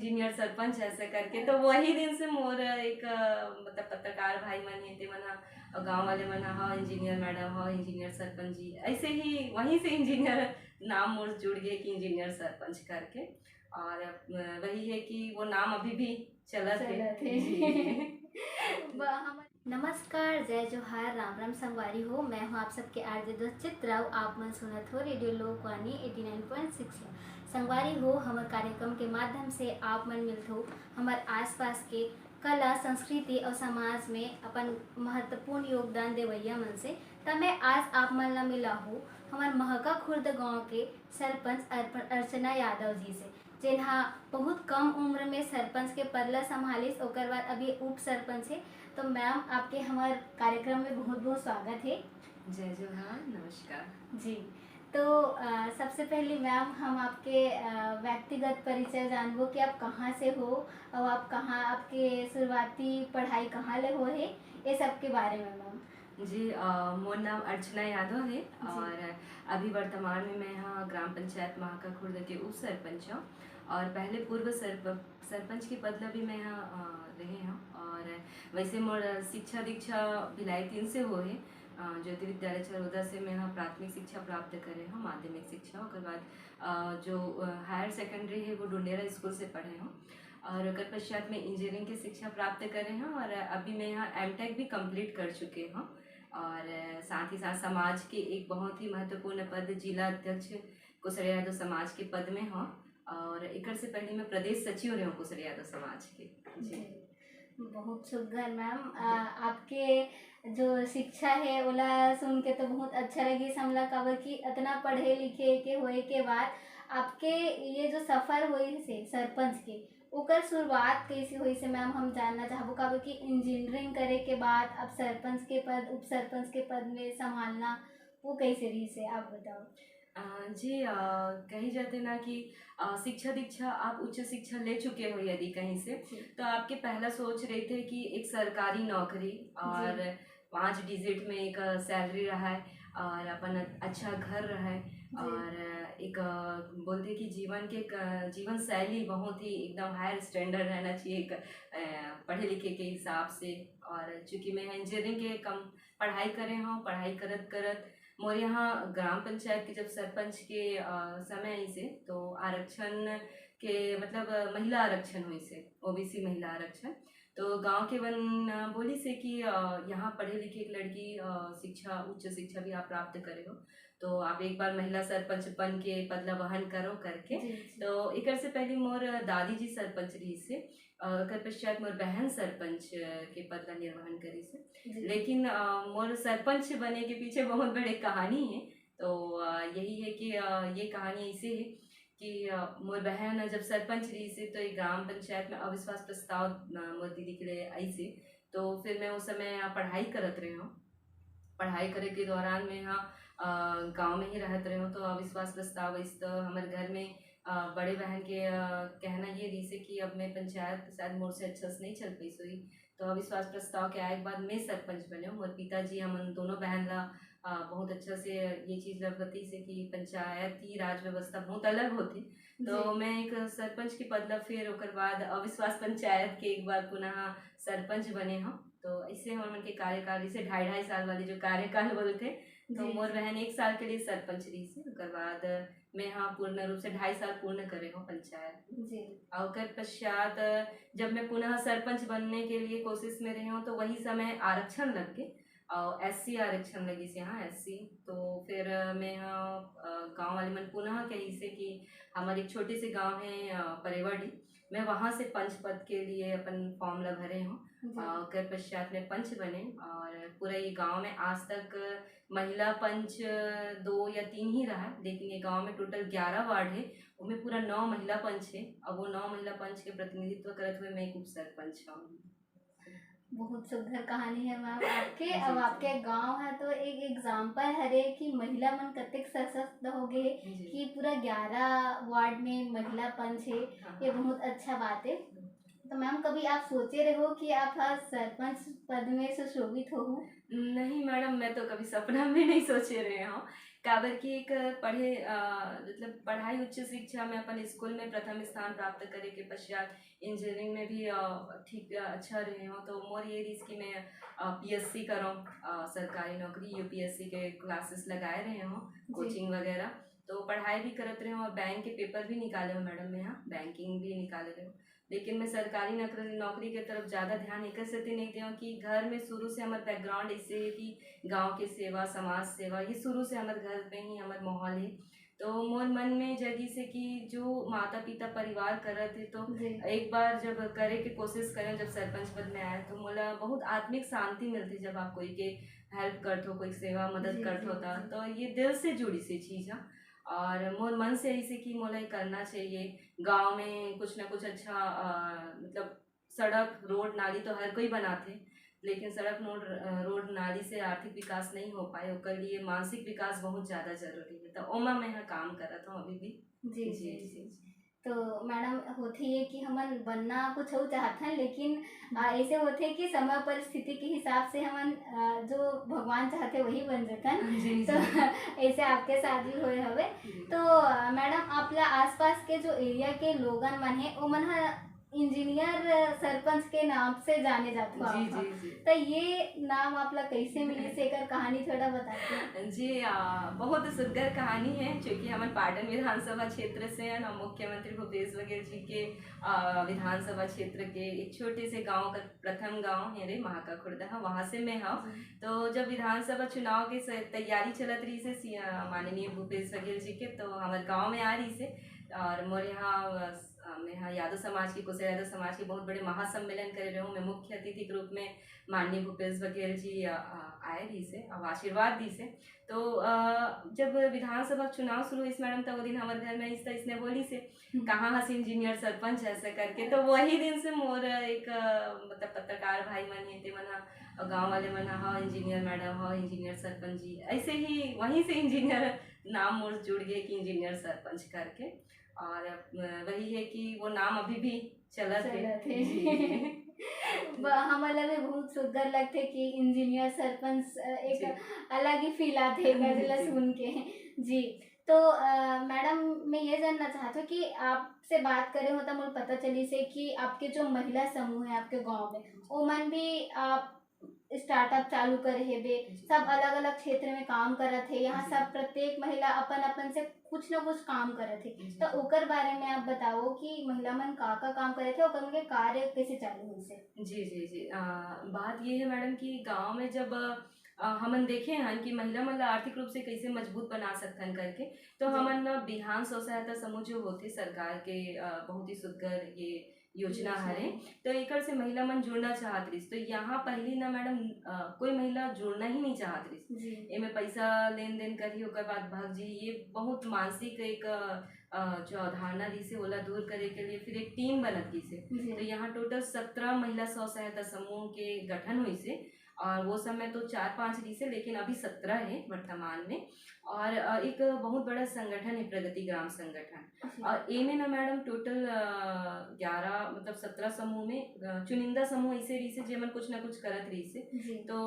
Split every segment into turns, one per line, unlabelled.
Engineer sarpanch ऐसे करके। तो वही दिन से मोर एक मतलब पत्रकार भाई मन हे ते मना और गांव वाले मना हाँ इंजीनियर मैडम हाँ इंजीनियर सरपंच जी, ऐसे ही वहीं से इंजीनियर नाम मोर जुड़ गए कि इंजीनियर सरपंच करके। और वही है कि वो नाम अभी भी चलत है जी।
नमस्कार, जय जोहार, राम राम संगवारी हो। मैं हूँ आप सबके आरजे दोस्त चित्राव। आप मन सुनत हो रेडियो लोकवाणी 89.6 संगवारी हो। हमारे कार्यक्रम के माध्यम से आप मन मिलते हो हमारे आसपास के कला संस्कृति और समाज में अपन महत्वपूर्ण योगदान देवैया मन से। तब मैं आज आप मन ला मिला हूँ हमारे महका खुर्द गांव के सरपंच अर्चना यादव जी से, जिन्हा बहुत कम उम्र में सरपंच के पद ला संभालिस, ओकर बाद अभी उप सरपंच है। तो मैम आपके हमारे कार्यक्रम में बहुत बहुत स्वागत है।
जय जोहार, नमस्कार
जी। तो सबसे पहले मैम हम आपके व्यक्तिगत परिचय जानबो कि आप कहाँ से हो और आप कहाँ आपके शुरुआती पढ़ाई कहाँ ले हो है, ये सब के बारे में मैम।
जी। मोर नाम अर्चना यादव है और अभी वर्तमान में मैं यहाँ ग्राम पंचायत महाका खुर्द के उप सरपंच हूँ और पहले पूर्व सरपंच के पद ला भी मैं यहाँ रहे हूँ। और वैसे मोर शिक्षा दीक्षा भिलाई 3 से हो है। ज्योति विद्यालय चरौदा से मैं यहाँ प्राथमिक शिक्षा प्राप्त करे हूँ, माध्यमिक शिक्षा। उसके बाद जो हायर सेकेंडरी है वो डुंडेरा स्कूल से पढ़े हूँ और उसके पश्चात में इंजीनियरिंग की शिक्षा प्राप्त करे हैं और अभी मैं यहाँ एमटेक भी कंप्लीट कर चुके हूँ। और साथ ही साथ समाज के एक बहुत ही महत्वपूर्ण पद जिला अध्यक्ष कुसरिया यादव समाज के पद में हूँ और एक से पहले मैं प्रदेश सचिव रही हूँ कुसरिया यादव समाज के। जी
बहुत सुघर मैम। आपके जो शिक्षा है ओला सुन के तो बहुत अच्छा लगी समला, काबर कि इतना पढ़े लिखे के होए के बाद आपके ये जो सफ़र हुई से सरपंच के ओकर शुरुआत कैसे हुई से मैम हम जानना चाहबो, काबर कि इंजीनियरिंग करे के बाद अब सरपंच के पद उप सरपंच के पद में संभालना वो कैसे रही से आप बताओ।
जी। कही जाते ना कि शिक्षा दीक्षा आप उच्च शिक्षा ले चुके हो यदि कहीं से, तो आपके पहला सोच रहे थे कि एक सरकारी नौकरी और 5 डिजिट में एक सैलरी रहा है और अपन अच्छा घर रहा है और एक बोलते कि जीवन शैली बहुत ही एकदम हायर स्टैंडर्ड रहना चाहिए एक पढ़े लिखे के हिसाब से। और चूँकि मैं इंजीनियरिंग के कम पढ़ाई करे हूँ, पढ़ाई करत करत मोर यहाँ ग्राम पंचायत के जब सरपंच के समय आई से तो आरक्षण के मतलब महिला आरक्षण हुई से, ओबीसी महिला आरक्षण। तो गांव के वन बोली से कि यहाँ पढ़े लिखे एक लड़की शिक्षा उच्च शिक्षा भी आप प्राप्त करे हो तो आप एक बार महिला सरपंच बन के पद ला वहन करो करके। तो एक से पहले मोर दादी जी सरपंच रही से कर पश्चात मोर बहन सरपंच के पद का निर्वहन करी से। लेकिन मोर सरपंच बने के पीछे बहुत बड़ी कहानी है। तो यही है कि ये कहानी ऐसे है कि मोर बहन जब सरपंच रही से तो एक ग्राम पंचायत में अविश्वास प्रस्ताव मोर दीदी के लिए आई से। तो फिर मैं उस समय पढ़ाई करत रही हूँ, पढ़ाई करे के दौरान में यहाँ गांव में ही रहते रहे हूँ। तो अविश्वास प्रस्ताव इस तो हमारे घर में बड़े बहन के कहना ये रही से कि अब मैं पंचायत शायद मोर से अच्छा से नहीं चल पाई सोई। तो अविश्वास प्रस्ताव के आए के बाद मैं सरपंच बने हूँ। मोर पिताजी हम दोनों बहन ला बहुत अच्छा से ये चीज़ लगती से कि पंचायती राज व्यवस्था बहुत अलग होती। तो मैं एक सरपंच के पद ला फिर ओकर बाद अविश्वास पंचायत के एक बार पुनः सरपंच बने हम। तो इससे हम के कार्यकाल से 2.5 साल वाले जो कार्यकाल बोलते तो मोर बहन 1 साल के लिए सरपंच रही से। उसके बाद मैं यहाँ पूर्ण रूप से 2.5 साल पूर्ण करे हूँ पंचायत। और उसके पश्चात जब मैं पुनः सरपंच बनने के लिए कोशिश में रही हूँ तो वही समय आरक्षण लग गए और एससी आरक्षण लगी से यहाँ एससी। तो फिर मैं यहाँ गांव वाले मन पुनः कही से कि हमारे एक छोटे से गांव है परेवाड़ी, मैं वहाँ से पंच पद के लिए अपन फॉर्म ला भरे हूँ। उसके पश्चात में पंच बने और पूरा ये गांव में आज तक महिला पंच 2 या 3 ही रहा है। लेकिन ये गांव में टोटल 11 वार्ड है, उनमें पूरा 9 महिला पंच है। अब वो 9 महिला पंच के प्रतिनिधित्व करते हुए मैं एक उप सरपंच हूँ।
बहुत सुंदर कहानी है मैम आपके। अब आपके गांव है तो एक एग्जाम्पल हरे कि महिला मन कतेक सशक्त हो गए कि पूरा 11 वार्ड में महिला पंच है। ये बहुत अच्छा बात है। तो मैम कभी आप सोचे रहे हो कि आप सरपंच पद में सुशोभित हो?
नहीं मैडम, मैं तो कभी सपना में नहीं सोचे रहे हूँ काबर की एक पढ़े मतलब पढ़ाई उच्च शिक्षा में अपन स्कूल में प्रथम स्थान प्राप्त करे के पश्चात इंजीनियरिंग में भी ठीक अच्छा रहे हो, तो मोर ये रही कि मैं पीएससी करूँ, सरकारी नौकरी यूपीएससी के क्लासेस लगाए रहे हो, कोचिंग वगैरह, तो पढ़ाई भी करत रहे हो और बैंक के पेपर भी निकाले हो मैडम, मैं यहाँ बैंकिंग भी निकाले रहे हो। लेकिन मैं सरकारी नौकरी के तरफ ज़्यादा ध्यान एक से नहीं दें कि घर में शुरू से हमारे बैकग्राउंड ऐसे है कि गांव के सेवा समाज सेवा ये शुरू से हमारे घर में ही हमारे माहौल है, तो मोर मन में जगी से कि जो माता पिता परिवार करत थे, तो एक बार जब करे के कोशिश करें, जब सरपंच पद में आए तो मोला बहुत आत्मिक शांति मिलती जब आप कोई के हेल्प करते हो, कोई सेवा मदद करते होता, तो ये दिल से जुड़ी सी चीज़ है और मोर मन से ऐसे कि मोला ये करना चाहिए। गांव में कुछ ना कुछ अच्छा मतलब सड़क रोड नाली तो हर कोई बनाते, लेकिन सड़क रोड नाली से आर्थिक विकास नहीं हो पाए, उसके लिए मानसिक विकास बहुत ज़्यादा जरूरी है, तो ओमा मैं यहाँ काम करत हूँ अभी भी।
जी जी जी। तो मैडम होते है कि हमन बनना कुछ हो चाहते हैं, लेकिन ऐसे होते कि समय परिस्थिति के हिसाब से हमन जो भगवान चाहते वही बन जाता है। तो ऐसे आपके साथ भी हुए हवे। तो मैडम आपला आसपास के जो एरिया के लोगन मन है ओमन इंजीनियर सरपंच के नाम से जाने जाते हो।
जी।
तो ये नाम आपला कैसे मिली से एकर कहानी थोड़ा बताते हैं।
जी बहुत सुंदर कहानी है, क्योंकि हम पाटन विधानसभा क्षेत्र से हैं और मुख्यमंत्री भूपेश बघेल जी के विधानसभा क्षेत्र के एक छोटे से गांव का प्रथम गांव है रे महाका खुर्दा, वहाँ से मैं हूँ। तो जब विधानसभा चुनाव की तैयारी चलत रही से माननीय भूपेश बघेल जी के, तो हमारे गाँव में आ रही से और मोर यहाँ यादव समाज की कुशल यादव समाज के बहुत बड़े महासम्मेलन करे रहे हूँ, मैं मुख्य अतिथि के रूप में माननीय भूपेश बघेल जी आए दी से और आशीर्वाद दी से। तो जब विधानसभा चुनाव शुरू इस मैडम तब वो दिन हमारे घर में इसने बोली से कहाँ हंस इंजीनियर सरपंच ऐसा करके, तो वही दिन से मोर एक मतलब पत्रकार भाई मन है मना गाँव वाले मना हाँ इंजीनियर मैडम हाँ इंजीनियर सरपंच जी, ऐसे ही वहीं से इंजीनियर नाम मोर जुड़ गए कि इंजीनियर सरपंच करके, और वही है कि वो नाम अभी भी चलत है।
हमारा भी बहुत सुंदर लगते कि इंजीनियर सरपंच एक अलग ही फील आते गजला सुन के। जी तो मैडम मैं ये जानना चाहती हूँ कि आपसे बात करें होता मुझे पता चली से कि आपके जो महिला समूह है आपके गांव में ओमन भी आप स्टार्टअप चालू करे है बे, सब अलग अलग क्षेत्र में काम करत है, यहाँ सब प्रत्येक महिला अपन अपन से कुछ ना कुछ काम करत है, तो ओकर बारे में आप बताओ कि महिला मन का काम करे थे और उनके कार्य कैसे चालू हुई से।
जी बात ये है मैडम कि गांव में जब हमन देखे हैं कि महिला मन आर्थिक रूप से कैसे मजबूत बना सकते करके, तो हमन बिहान स्व सहायता समूह जो होते सरकार के बहुत ही सुदगर ये योजना हरे, तो एक से महिला मन जुड़ना चाहत रही, तो यहाँ पहली ना मैडम कोई महिला जुड़ना ही नहीं चाहत रही, इनमें पैसा लेन देन करी ओकर बाद भाग जी, ये बहुत मानसिक एक जो अवधारणा दी से ओला दूर करे के लिए फिर एक टीम बनत की से, तो यहाँ टोटल 17 महिला स्व सहायता समूह के गठन हुई से, और वो समय तो 4-5 रही से, लेकिन अभी 17 है वर्तमान में, और एक बहुत बड़ा संगठन है प्रगति ग्राम संगठन, और ए में ना मैडम टोटल 11 मतलब 17 समूह में चुनिंदा समूह ऐसे रही से जेमन कुछ ना कुछ करत रही से, तो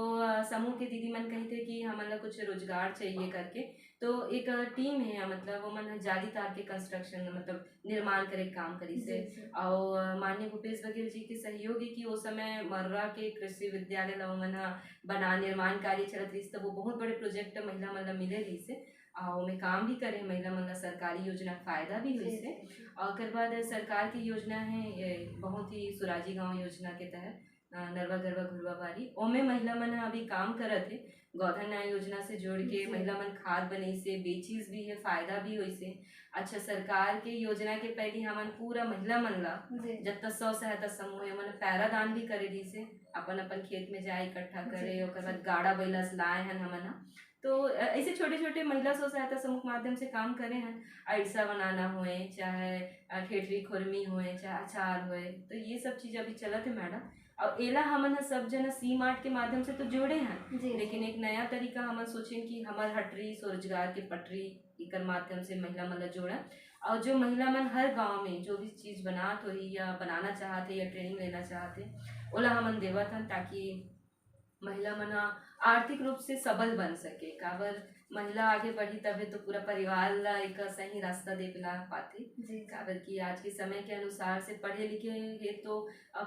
समूह के दीदी मन कही थे कि हमारा कुछ रोजगार चाहिए करके, तो एक टीम है मतलब वो मन जाली तार के कंस्ट्रक्शन मतलब निर्माण करे काम करी से, और माननीय भूपेश बघेल जी के सहयोगी की उस समय मर्रा के कृषि विद्यालय ला मन बना निर्माण कार्य चलत रही, तो वो बहुत बड़े प्रोजेक्ट महिला मतलब मिले रही से में काम भी करे महिला मतलब सरकारी योजना फायदा भी हुई से, और उसके बाद सरकार की योजना है बहुत ही सुराजी गांव योजना के तहत नरवा गरवा घुरवा बारी ओमे महिला मन अभी काम करत है, गोधन न्याय योजना से जोड़ के महिला मन खाद बनी से बेचीज भी है फायदा भी हुई से। अच्छा सरकार के योजना के पहले हमन पूरा महिला मन ला जब स्व सहायता समूह है मन पैरादान भी करे दी से, अपन अपन खेत में जाए इकट्ठा करे और बाद गाड़ा बैला लाए हैं हमन, तो ऐसे छोटे छोटे महिला स्व सहायता समूह के माध्यम से काम करे हैं, अड़सा बनाना हुए चाहे ठेठरी खुरमी हुए चाहे अचार हुए, तो ये सब चीज़ अभी चलत है मैडम, और एला हमन सब जना सी मार्ट के माध्यम से तो जोड़े हैं, लेकिन एक नया तरीका हमन सोचे कि हमार हटरी स्वरोजगार के पटरी इकर माध्यम से महिला मन जोड़ा, और जो महिला मन हर गांव में जो भी चीज़ बनात हो या बनाना चाहते या ट्रेनिंग लेना चाहते ओला हमन देवत हन, ताकि महिला मन आर्थिक रूप से सबल बन सके, काबर महिला आगे बढ़ी तभी तो पूरा परिवार ला एक सही रास्ता देख ला पाते।
जी
काबर कि आज के समय के अनुसार से पढ़े लिखे ये तो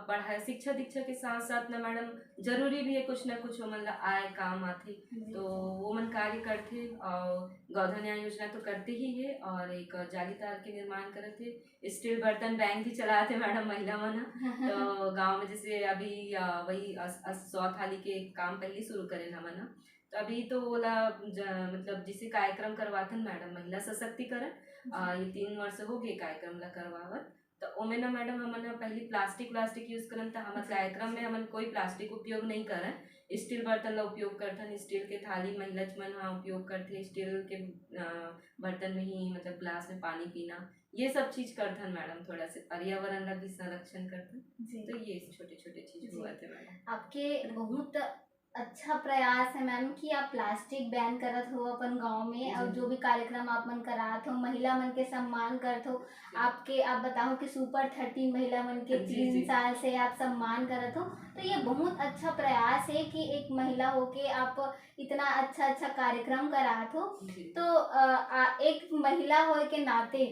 पढ़ाई शिक्षा दीक्षा के साथ साथ ना मैडम जरूरी भी है कुछ ना कुछ ओमन ला आय काम आथे। तो वो मन कार्य करते और गौधन न्याय योजना तो करते ही है और एक जालीदार के निर्माण करते, स्टील बर्तन बैंक भी चलाते मैडम महिला मन ह। तो गांव में जैसे अभी वही 100 थाली के काम पहले शुरू करें हमन ह। तो अभी तो ओला मतलब जिसे कार्यक्रम करवाथन मैडम महिला सशक्तिकरण, ये 3 वर्ष हो गए कार्यक्रम ला करवावत। तो ओमे ना मैडम हमन पहले प्लास्टिक यूज करन था हमर कार्यक्रम में हमन कोई प्लास्टिक उपयोग नहीं करन, स्टील बर्तन ला उपयोग करथन, स्टील के थाली महिला मन हाँ उपयोग करथे, स्टील के बर्तन में ही मतलब ग्लास में पानी पीना, ये सब चीज करथन मैडम, थोड़ा से पर्यावरण ला भी संरक्षण करथन। तो ये छोटे छोटे चीज हुआ थे मैडम।
आपके बहुत अच्छा प्रयास है मैम कि आप प्लास्टिक बैन करत हो अपन गांव में, और जो भी कार्यक्रम आप मन करात हो महिला मन के सम्मान करत हो। आपके आप बताओ कि सुपर 13 महिला मन के 3 साल से आप सम्मान करत हो, तो ये बहुत अच्छा प्रयास है कि एक महिला होके आप इतना अच्छा अच्छा कार्यक्रम करात हो। तो एक महिला हो के नाते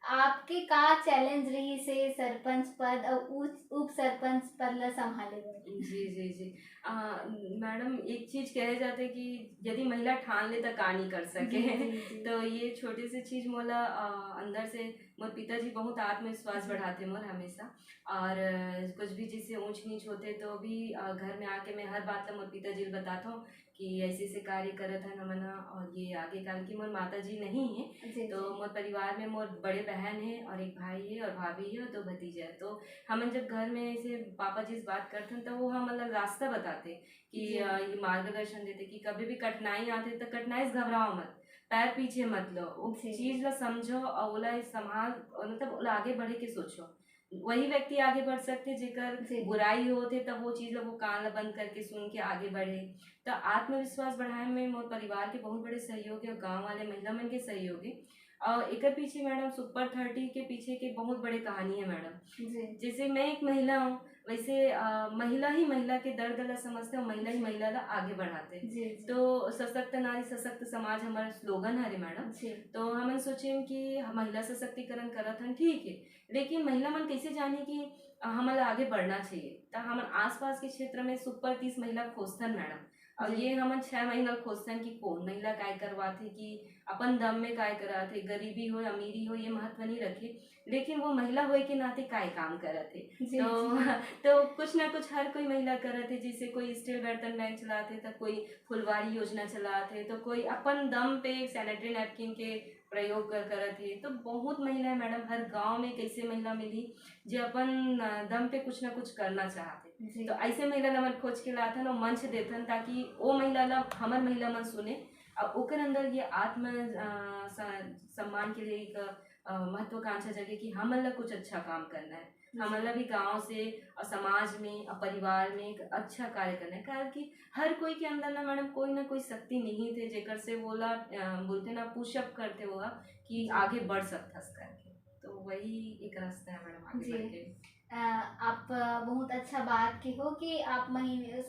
आपके का चैलेंज रही से सरपंच पद और उप सरपंच पद ला संभाले?
जी जी जी मैडम एक चीज कहे जाते कि यदि महिला ठान ले तो का नहीं कर सके।
जी।
तो ये छोटी सी चीज मोला अंदर से मोर पिताजी बहुत आत्मविश्वास बढ़ाते मोर हमेशा। और कुछ भी जैसे ऊंच नीच होते तो भी घर में आके मैं हर बात ला मोर पिताजी को बताता हूँ कि ऐसे ऐसे कार्य करत हन हमन। और ये आगे काल की मोर माता जी नहीं है, तो मोर परिवार में मोर बड़े बहन है और एक भाई है और भाभी है और 2 भतीजे है। तो हमन जब घर में ऐसे पापा जी से बात करते हैं तो वो हम मतलब रास्ता बताते कि ये मार्गदर्शन देते कि कभी भी कठिनाई आते तो कठिनाई से घबराओ मत, पैर पीछे मत लो, वो चीज ला समझो और ओला संभाल, मतलब ओला आगे बढ़े के सोचो। वही व्यक्ति आगे बढ़ सकते जेकर बुराई होते तब वो चीज ला वो कान ला बंद करके सुन के आगे बढ़े। तो आत्मविश्वास बढ़ाए में मोर परिवार के बहुत बड़े सहयोग है और गाँव वाले महिला मन के सहयोग है। और एक पीछे मैडम सुपर 30 के पीछे के बहुत बड़े कहानी है मैडम। जैसे मैं एक महिला हूँ वैसे महिला ही महिला के दर्द ला समझते और महिला ही महिला ला आगे बढ़ाते। तो सशक्त नारी सशक्त समाज हमारा स्लोगन है मैडम। तो हम सोचे कि महिला सशक्तिकरण करत हन ठीक है, लेकिन महिला मन कैसे जाने कि हमारा आगे बढ़ना चाहिए। तो हम आसपास के क्षेत्र में सुपर 30 महिला खोजतन मैडम, और ये हम 6 महीना खोजतन कि कौन महिला काय करवाथे कि अपन दम में काय कराथे, गरीबी हो अमीरी हो ये महत्व नहीं रखे, लेकिन वो महिला होए के नाते काय काम करथे। तो कुछ ना कुछ हर कोई महिला करथे, जैसे कोई स्टील बर्तन बैंक चलाते तो कोई फुलवारी योजना चलाते, तो कोई अपन दम पे सैनिटरी नैपकिन के प्रयोग करथे। तो बहुत महिला मैडम हर गांव में कैसे महिला मिली जो अपन दम पे कुछ ना कुछ करना चाहते। तो ऐसे महिला ला मन खोज के लाथन और मंच देथन ताकि वो महिला ला हमार महिला मन सुने और ओकर अंदर ये आत्म सम्मान के लिए एक महत्वाकांक्षा जगे कि हमन ला कुछ अच्छा काम करना है, हमन ला भी गांव से और समाज में और परिवार में एक अच्छा कार्य करना है। कारण कि हर कोई के अंदर ना कोई शक्ति नहीं थे जेकर से बोला बोलते ना पुशअप करते वो कि आगे बढ़ सकता करके। तो वही एक रास्ता है मैडम आगे बढ़ के।
आप बहुत अच्छा बात की हो कि आप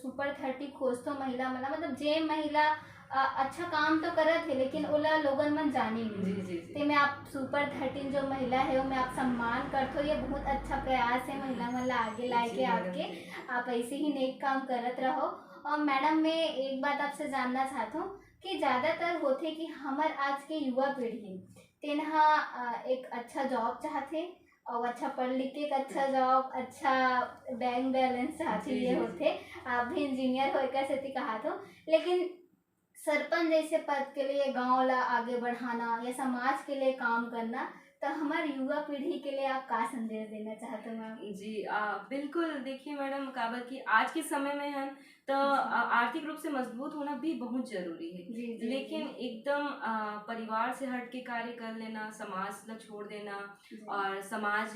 सुपर 30 खोज तो महिला मतलब जे महिला अच्छा काम तो करत है लेकिन ओला लोगन मन जाने नहीं। तो मैं आप सुपर 13 जो महिला है वो मैं आप सम्मान करते हो, ये बहुत अच्छा प्रयास है महिला मन ला आगे लाए के आपके, आप ऐसे ही नेक काम करत रहो। और मैडम मैं एक बात आपसे जानना चाहता हूँ कि ज़्यादातर होते कि हमार आज के युवा पीढ़ी तेनहा एक अच्छा जॉब चाहते और अच्छा पढ़ लिख के एक अच्छा जॉब, अच्छा बैंक बैलेंस चाहते, ये होते आप भी इंजीनियर होकर से कहा तो, लेकिन सरपंच जैसे पद के लिए गांव ला आगे बढ़ाना या समाज के लिए काम करना, तो हमारे युवा पीढ़ी के लिए आप क्या संदेश देना चाहते हो मैम?
जी बिल्कुल, देखिए मैडम काबर कि आज के समय में है तो आर्थिक रूप से मजबूत होना भी बहुत जरूरी है। लेकिन एकदम परिवार से हट के कार्य कर लेना, समाज ला छोड़ देना, और समाज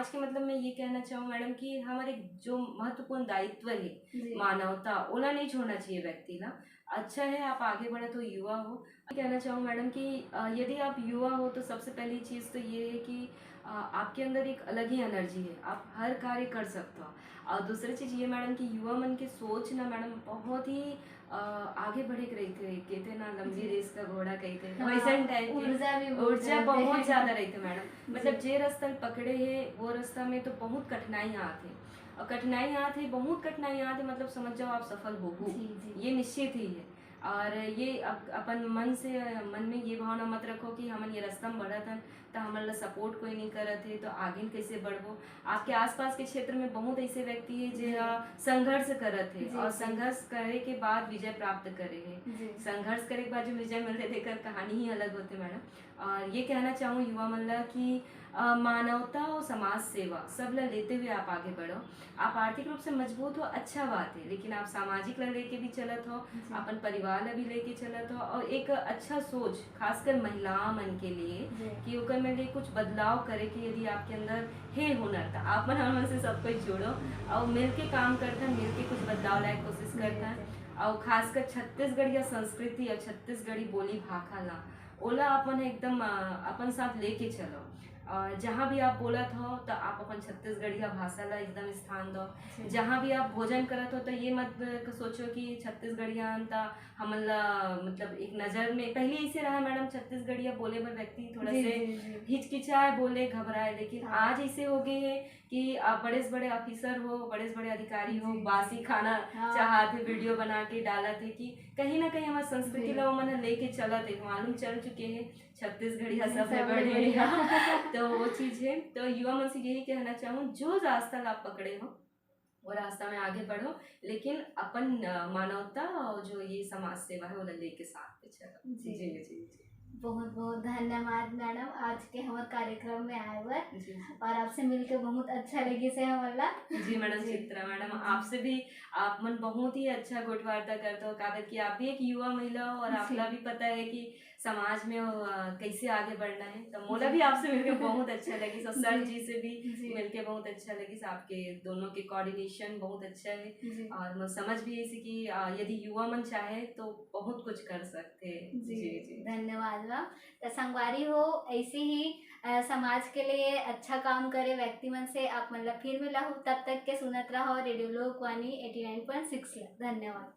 के मतलब मैं ये कहना चाहूँ मैडम कि हमारे जो महत्वपूर्ण दायित्व है मानवता, ओला नहीं छोड़ना चाहिए व्यक्ति ला। अच्छा है आप आगे बढ़े तो युवा हो। कहना चाहूँ मैडम कि यदि आप युवा हो तो सबसे पहली चीज़ तो ये है कि आपके अंदर एक अलग ही एनर्जी है, आप हर कार्य कर सकते हो। और दूसरी चीज़ ये मैडम कि युवा मन की सोच ना मैडम बहुत ही आगे बढ़े के रही थे, कहते ना लंबी
जी।
रेस का घोड़ा कहते हैं,
हाँ,
वैसे टाइप
ऊर्जा भी
की
बहुत
ऊर्जा
रहते हैं।
बहुत ज़्यादा रही थी मैडम। मतलब
जी।
जे रास्ता पकड़े है वो रास्ता में तो बहुत कठिनाइयाँ आती, और कठिनाइयाँ आती, बहुत कठिनाइयाँ आती, मतलब समझ जाओ आप सफल हो
जी, जी।
ये निश्चित ही है। और ये अपन मन में ये भावना मत रखो कि हमन ये रास्ता में बढ़त हन तो हमारा सपोर्ट कोई नहीं करत है तो आगे कैसे बढ़बो। आपके आसपास के क्षेत्र में बहुत ऐसे व्यक्ति है
जी।
जो संघर्ष करत है
जी,
और
जी।
संघर्ष करे के बाद विजय प्राप्त करे है।
जी।
संघर्ष करे के बाद जो विजय मिलते देकर कहानी ही अलग होते मैडम। और ये कहना चाहूँ युवा मन ला कि मानवता और समाज सेवा सब ला लेते हुए आप आगे बढ़ो। आप आर्थिक रूप से मजबूत हो, अच्छा बात है, लेकिन आप सामाजिक ला लेके भी चलत हो,
जी।
अपन परिवार ला भी लेके चलत हो, और एक अच्छा सोच खासकर महिला मन के लिए
जी।
कि ओकर में लिए कुछ बदलाव करे कि यदि आपके अंदर है हुनर तो आप मन से सब कुछ जोड़ो और मिल के काम करता, मिल के कुछ बदलाव लाए कोशिश करता है। और खासकर छत्तीसगढ़िया संस्कृति और छत्तीसगढ़ी बोली भाखा ला ओला अपन एकदम अपन साथ लेके चलो। और जहाँ भी आप बोलत हो तो आप अपन छत्तीसगढ़िया भाषा ला एकदम स्थान दो। जहाँ भी आप भोजन करत हो तो ये मत सोचो कि छत्तीसगढ़िया अंता हमन ला मतलब एक नज़र में पहले ऐसे रहा मैडम, छत्तीसगढ़िया बोले पर व्यक्ति थोड़ा
जी,
से
जी, जी।
हिचकिचाए बोले घबराए, लेकिन
हाँ।
आज ऐसे हो गए हैं कि आप बड़े से बड़े ऑफिसर हो, बड़े से बड़े अधिकारी हो,
जी,
बासी खाना
हाँ।
चाहते वीडियो बना के डालत है कि कहीं ना कहीं हमारी संस्कृति
जी।
ला मन लेके चलत है, मालूम चल चुके हैं छत्तीसगढ़िया
जी,
सब है
सब
बड़े
बढ़िया।
तो वो चीज़ है। तो युवा मन से यही कहना चाहूँ जो रास्ता आप पकड़े हो वो रास्ता में आगे बढ़ो, लेकिन अपन मानवता और जो ये समाज सेवा है वो लेके साथ पे चलो।
जी।
जी जी जी
बहुत बहुत धन्यवाद मैडम आज के हमारे कार्यक्रम में आए हुए
जी
और आपसे मिलकर बहुत अच्छा लगी से हमारा।
जी मैडम चित्रा मैडम आपसे भी आप मन बहुत ही अच्छा गुटवार्ता करते हो, कागज की आप भी एक युवा महिला हो और आपला भी पता है कि समाज में कैसे आगे बढ़ना है। तो मोला भी आपसे मिलकर बहुत अच्छा लगी, तो सर जी से भी मिलके बहुत अच्छा लगी, आपके दोनों के कोऑर्डिनेशन बहुत अच्छा है और मैं समझ भी ऐसी कि यदि युवा मन चाहे तो बहुत कुछ कर सकते हैं।
जी
जी जी
धन्यवाद मैम। तो संगवारी हो ऐसे ही समाज के लिए अच्छा काम करे व्यक्ति मन से आप मतलब फिर मिला हो, तब तक के सुनत रहो रेडियो लोकवाणी 89.6। धन्यवाद।